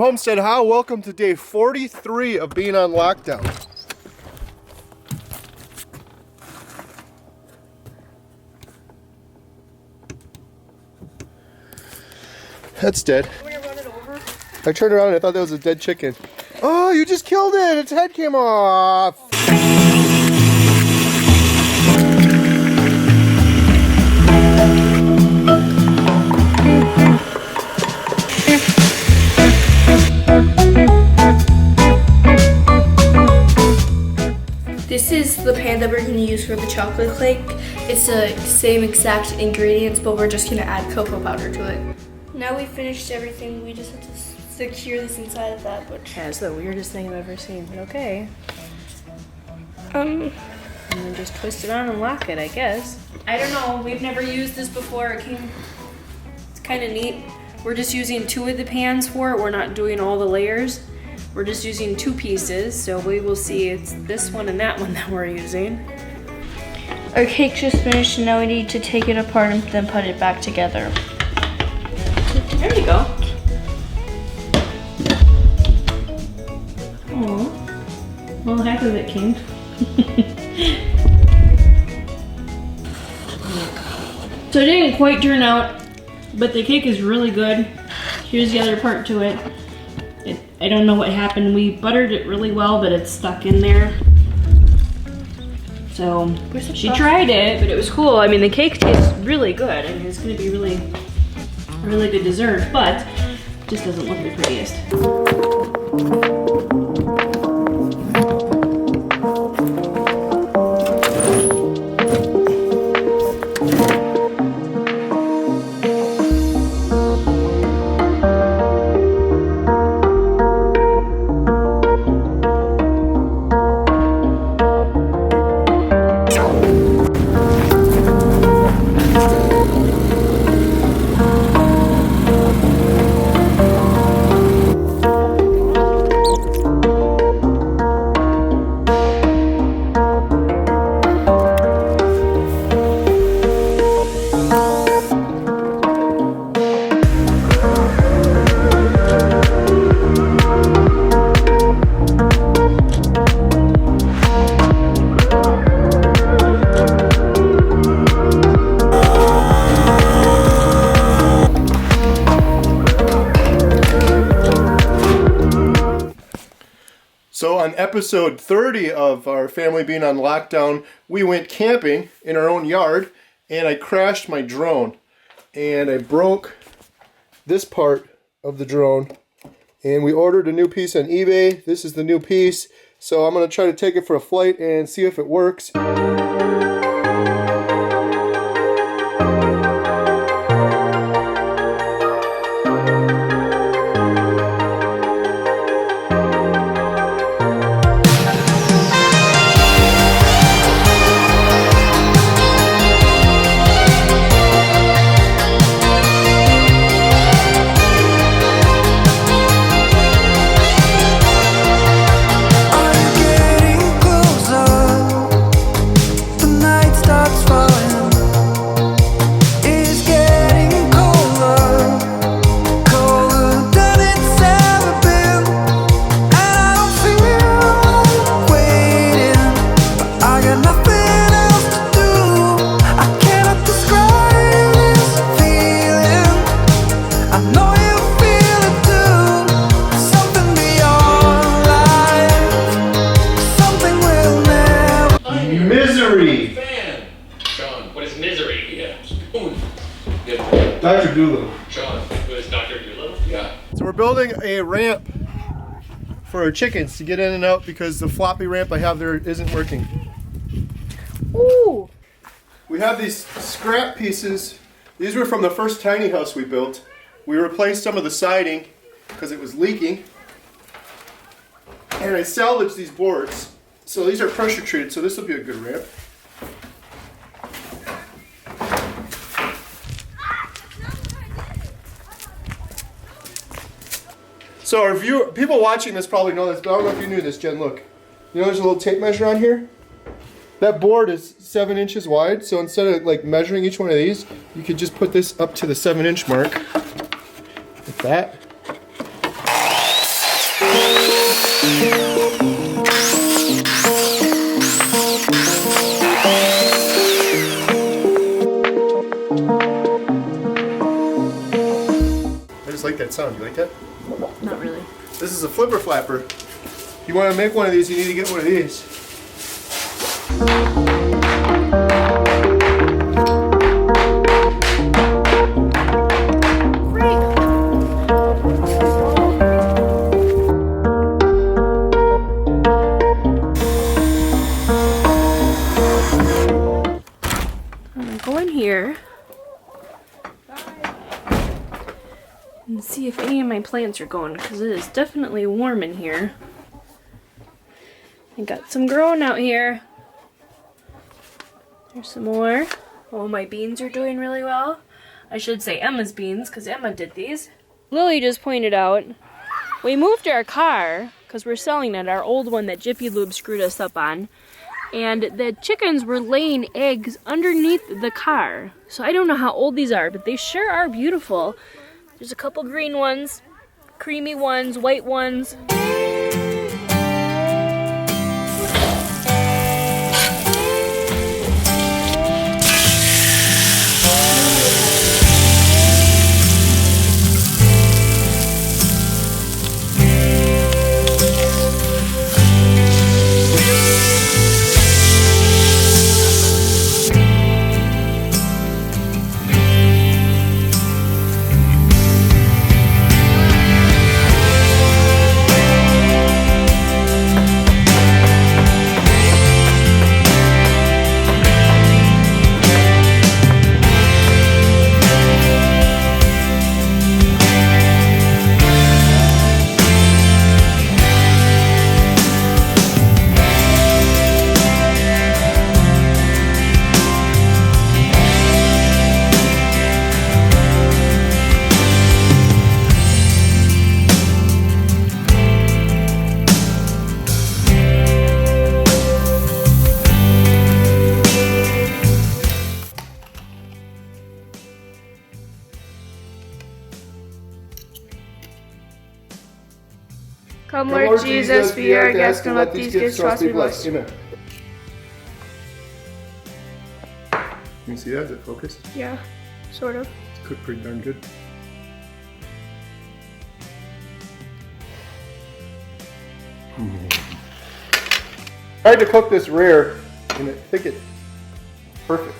Homestead How. Welcome to day 43 of being on lockdown. That's dead. I turned around and I thought that was a dead chicken. Oh, you just killed it! Its head came off! This is the pan that we're going to use for the chocolate cake. It's the same exact ingredients, but we're just going to add cocoa powder to it. Now we finished everything, we just have to secure this inside of that, which... That's the weirdest thing I've ever seen, but okay. And then just twist it on and lock it, I guess. I don't know, we've never used this before. It's kind of neat. We're just using 2 of the pans for it. We're not doing all the layers. We're just using 2 pieces, so we will see it's this one and that one that we're using. Our cake's just finished, and now we need to take it apart and then put it back together. There you go. Oh, well, half of it came. So it didn't quite turn out, but the cake is really good. Here's the other part to it. I don't know what happened. We buttered it really well, but it's stuck in there. So she tried it, but it was cool. I mean, the cake tastes really good. I mean, it's going to be a really good dessert, but it just doesn't look the prettiest. So on episode 30 of our family being on lockdown, we went camping in our own yard and I crashed my drone and I broke this part of the drone, and we ordered a new piece on eBay. This is the new piece, so I'm going to try to take it for a flight and see if it works. Dr. Doolittle. Sean, who is Dr. Doolittle? Yeah. So we're building a ramp for our chickens to get in and out because the floppy ramp I have there isn't working. Ooh! We have these scrap pieces. These were from the first tiny house we built. We replaced some of the siding because it was leaking. And I salvaged these boards. So these are pressure treated, so this will be a good ramp. So our people watching this probably know this, but I don't know if you knew this, Jen. Look, you know there's a little tape measure on here? That board is 7 inches wide, so instead of like measuring each one of these, you could just put this up to the 7-inch mark, like that. I just like that sound. You like that? Not really. This is a flipper flapper. If you want to make one of these, you need to get one of these. I'm gonna go in here and see if any of my plants are going, because it is definitely warm in here. I got some growing out here. There's some more. Oh, my beans are doing really well. I should say Emma's beans, because Emma did these. Lily just pointed out, we moved our car, because we're selling it, our old one that Jiffy Lube screwed us up on. And the chickens were laying eggs underneath the car. So I don't know how old these are, but they sure are beautiful. There's a couple green ones, creamy ones, white ones. Come, Lord Jesus, be our guest, and let these gifts to us be blessed. Amen. You can see that? Is it focused? Yeah, sort of. It's cooked pretty darn good. Tried to cook this rare, and I think it's perfect.